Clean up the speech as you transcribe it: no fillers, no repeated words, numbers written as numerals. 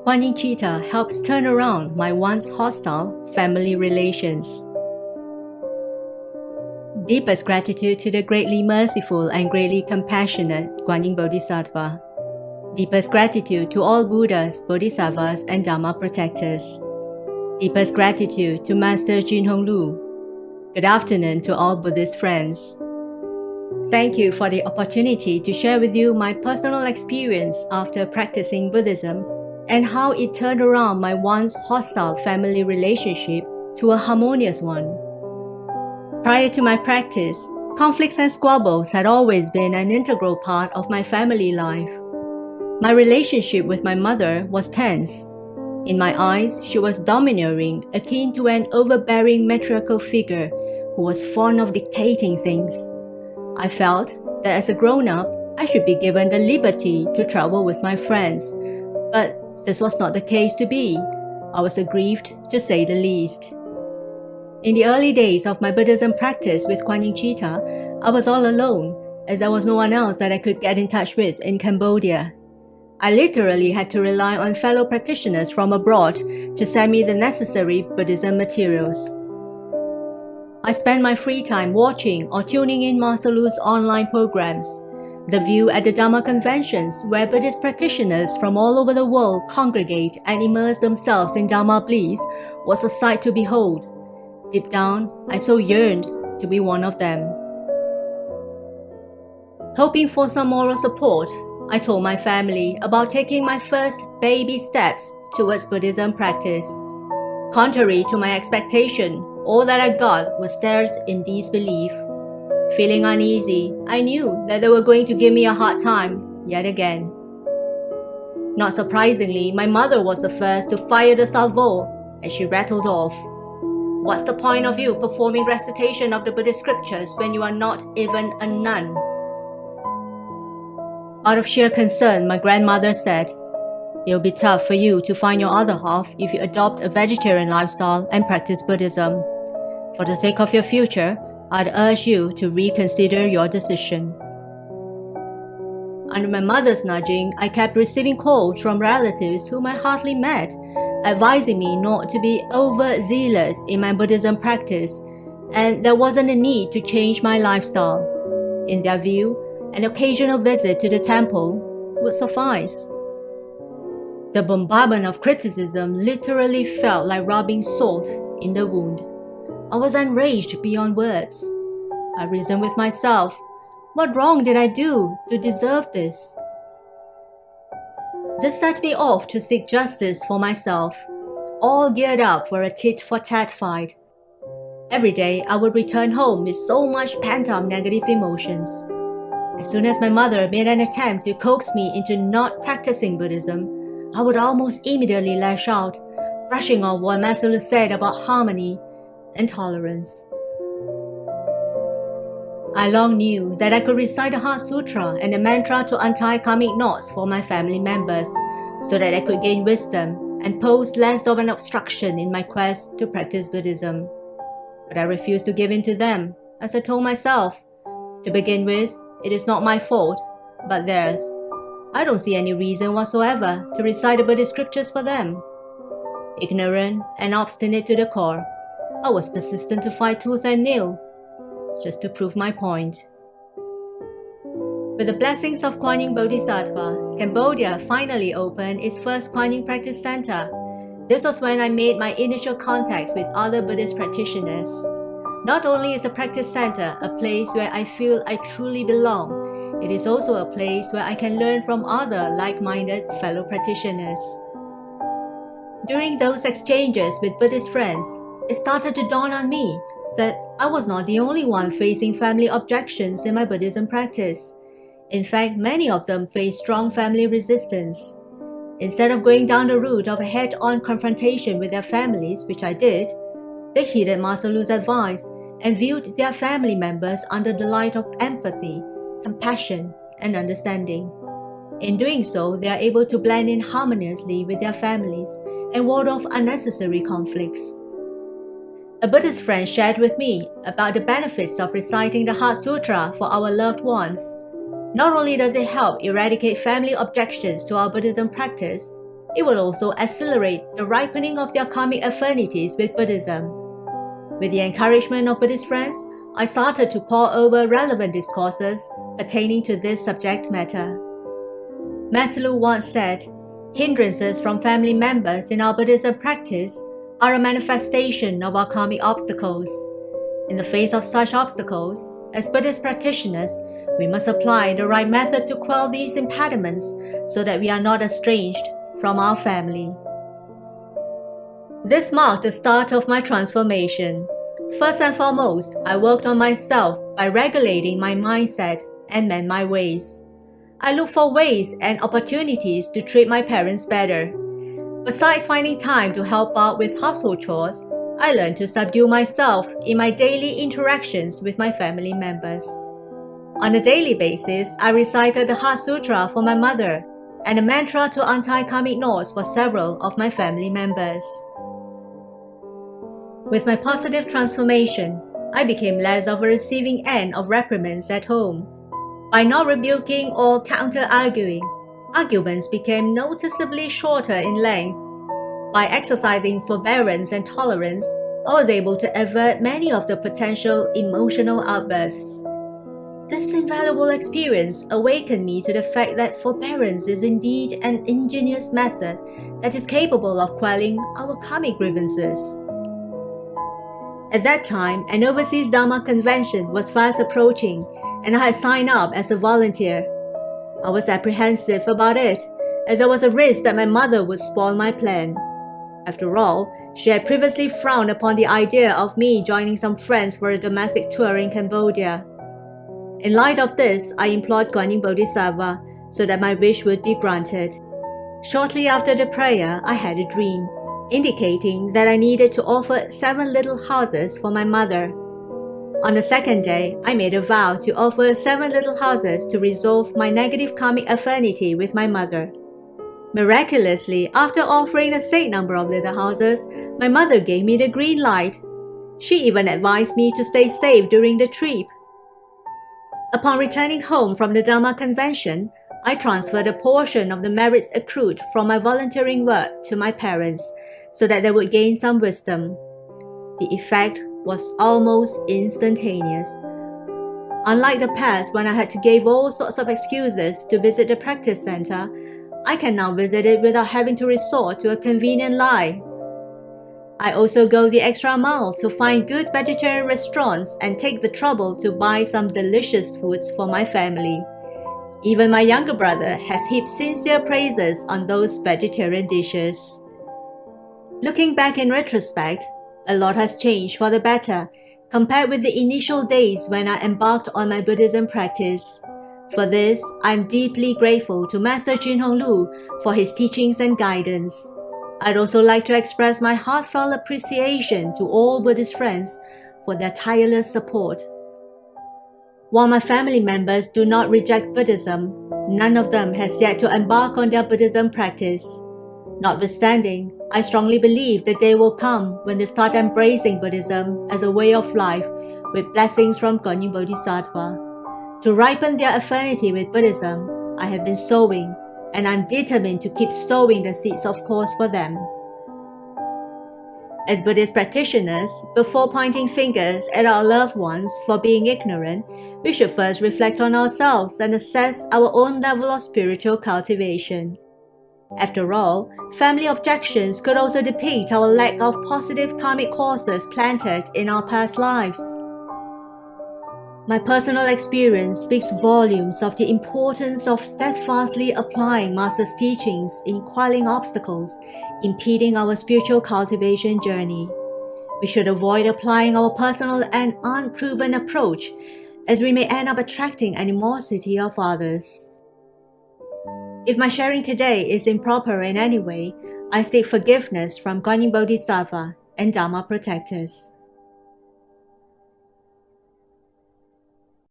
Guan Citta helps turn around my once hostile family relations. Deepest gratitude to the greatly merciful and greatly compassionate Guan Yin Bodhisattva. Deepest gratitude to all Buddhas, Bodhisattvas, and Dharma protectors. Deepest gratitude to Master Jinhong Lu. Good afternoon to all Buddhist friends. Thank you for the opportunity to share with you my personal experience after practicing Buddhism and how it turned around my once hostile family relationship to a harmonious one. Prior to my practice, conflicts and squabbles had always been an integral part of my family life. My relationship with my mother was tense. In my eyes, she was domineering, akin to an overbearing matriarchal figure who was fond of dictating things. I felt that as a grown-up, I should be given the liberty to travel with my friends, but this was not the case to be. I was aggrieved, to say the least. In the early days of my Buddhism practice with Guan Citta, I was all alone, as there was no one else that I could get in touch with in Cambodia. I literally had to rely on fellow practitioners from abroad to send me the necessary Buddhism materials. I spent my free time watching or tuning in Master Lu's online programs. The view at the Dharma conventions where Buddhist practitioners from all over the world congregate and immerse themselves in Dharma bliss was a sight to behold. Deep down, I so yearned to be one of them. Hoping for some moral support, I told my family about taking my first baby steps towards Buddhism practice. Contrary to my expectation, all that I got was stares in disbelief. Feeling uneasy, I knew that they were going to give me a hard time yet again. Not surprisingly, my mother was the first to fire the salvo as she rattled off. What's the point of you performing recitation of the Buddhist scriptures when you are not even a nun? Out of sheer concern, my grandmother said, "It'll be tough for you to find your other half if you adopt a vegetarian lifestyle and practice Buddhism. For the sake of your future, I'd urge you to reconsider your decision." Under my mother's nudging, I kept receiving calls from relatives whom I hardly met, advising me not to be overzealous in my Buddhism practice, and there wasn't a need to change my lifestyle. In their view, an occasional visit to the temple would suffice. The bombardment of criticism literally felt like rubbing salt in the wound. I was enraged beyond words. I reasoned with myself, what wrong did I do to deserve this? This set me off to seek justice for myself, all geared up for a tit-for-tat fight. Every day I would return home with so much pent-up negative emotions. As soon as my mother made an attempt to coax me into not practicing Buddhism, I would almost immediately lash out, brushing off what Master Lu said about harmony and tolerance. I long knew that I could recite the Heart Sutra and the mantra to untie karmic knots for my family members, so that I could gain wisdom and pose less of an obstruction in my quest to practice Buddhism. But I refused to give in to them, as I told myself, to begin with, it is not my fault, but theirs. I don't see any reason whatsoever to recite the Buddhist scriptures for them. Ignorant and obstinate to the core, I was persistent to fight tooth and nail, just to prove my point. With the blessings of Guan Yin Bodhisattva, Cambodia finally opened its first Guan Yin Practice Center. This was when I made my initial contacts with other Buddhist practitioners. Not only is the practice center a place where I feel I truly belong, it is also a place where I can learn from other like-minded fellow practitioners. During those exchanges with Buddhist friends, it started to dawn on me that I was not the only one facing family objections in my Buddhism practice. In fact, many of them faced strong family resistance. Instead of going down the route of a head-on confrontation with their families, which I did, they heeded Master Lu's advice and viewed their family members under the light of empathy, compassion, and understanding. In doing so, they are able to blend in harmoniously with their families and ward off unnecessary conflicts. A Buddhist friend shared with me about the benefits of reciting the Heart Sutra for our loved ones. Not only does it help eradicate family objections to our Buddhism practice, it will also accelerate the ripening of their karmic affinities with Buddhism. With the encouragement of Buddhist friends, I started to pore over relevant discourses pertaining to this subject matter. Maslow once said, "Hindrances from family members in our Buddhism practice are a manifestation of our karmic obstacles. In the face of such obstacles, as Buddhist practitioners, we must apply the right method to quell these impediments so that we are not estranged from our family." This marked the start of my transformation. First and foremost, I worked on myself by regulating my mindset and mend my ways. I looked for ways and opportunities to treat my parents better. Besides finding time to help out with household chores, I learned to subdue myself in my daily interactions with my family members. On a daily basis, I recited the Heart Sutra for my mother and a mantra to untie karmic knots for several of my family members. With my positive transformation, I became less of a receiving end of reprimands at home. By not rebuking or counter-arguing, arguments became noticeably shorter in length. By exercising forbearance and tolerance, I was able to avert many of the potential emotional outbursts. This invaluable experience awakened me to the fact that forbearance is indeed an ingenious method that is capable of quelling our karmic grievances. At that time, an overseas Dharma convention was fast approaching, and I had signed up as a volunteer. I was apprehensive about it, as there was a risk that my mother would spoil my plan. After all, she had previously frowned upon the idea of me joining some friends for a domestic tour in Cambodia. In light of this, I implored Guan Bodhisattva so that my wish would be granted. Shortly after the prayer, I had a dream, indicating that I needed to offer 7 little houses for my mother. On the second day, I made a vow to offer 7 little houses to resolve my negative karmic affinity with my mother. Miraculously, after offering the same number of little houses, my mother gave me the green light. She even advised me to stay safe during the trip. Upon returning home from the Dharma convention, I transferred a portion of the merits accrued from my volunteering work to my parents so that they would gain some wisdom. The effect was almost instantaneous. Unlike the past when I had to give all sorts of excuses to visit the practice center, I can now visit it without having to resort to a convenient lie. I also go the extra mile to find good vegetarian restaurants and take the trouble to buy some delicious foods for my family. Even my younger brother has heaped sincere praises on those vegetarian dishes. Looking back in retrospect, a lot has changed for the better compared with the initial days when I embarked on my Buddhism practice. For this, I am deeply grateful to Master Chin Hong Lu for his teachings and guidance. I'd also like to express my heartfelt appreciation to all Buddhist friends for their tireless support. While my family members do not reject Buddhism, none of them has yet to embark on their Buddhism practice. Notwithstanding, I strongly believe the day will come when they start embracing Buddhism as a way of life with blessings from Guan Bodhisattva. To ripen their affinity with Buddhism, I have been sowing, and I'm determined to keep sowing the seeds of course for them. As Buddhist practitioners, before pointing fingers at our loved ones for being ignorant, we should first reflect on ourselves and assess our own level of spiritual cultivation. After all, family objections could also depict our lack of positive karmic causes planted in our past lives. My personal experience speaks volumes of the importance of steadfastly applying Master's teachings in quelling obstacles impeding our spiritual cultivation journey. We should avoid applying our personal and unproven approach, as we may end up attracting animosity of others. If my sharing today is improper in any way, I seek forgiveness from Guan Bodhisattva and Dharma protectors.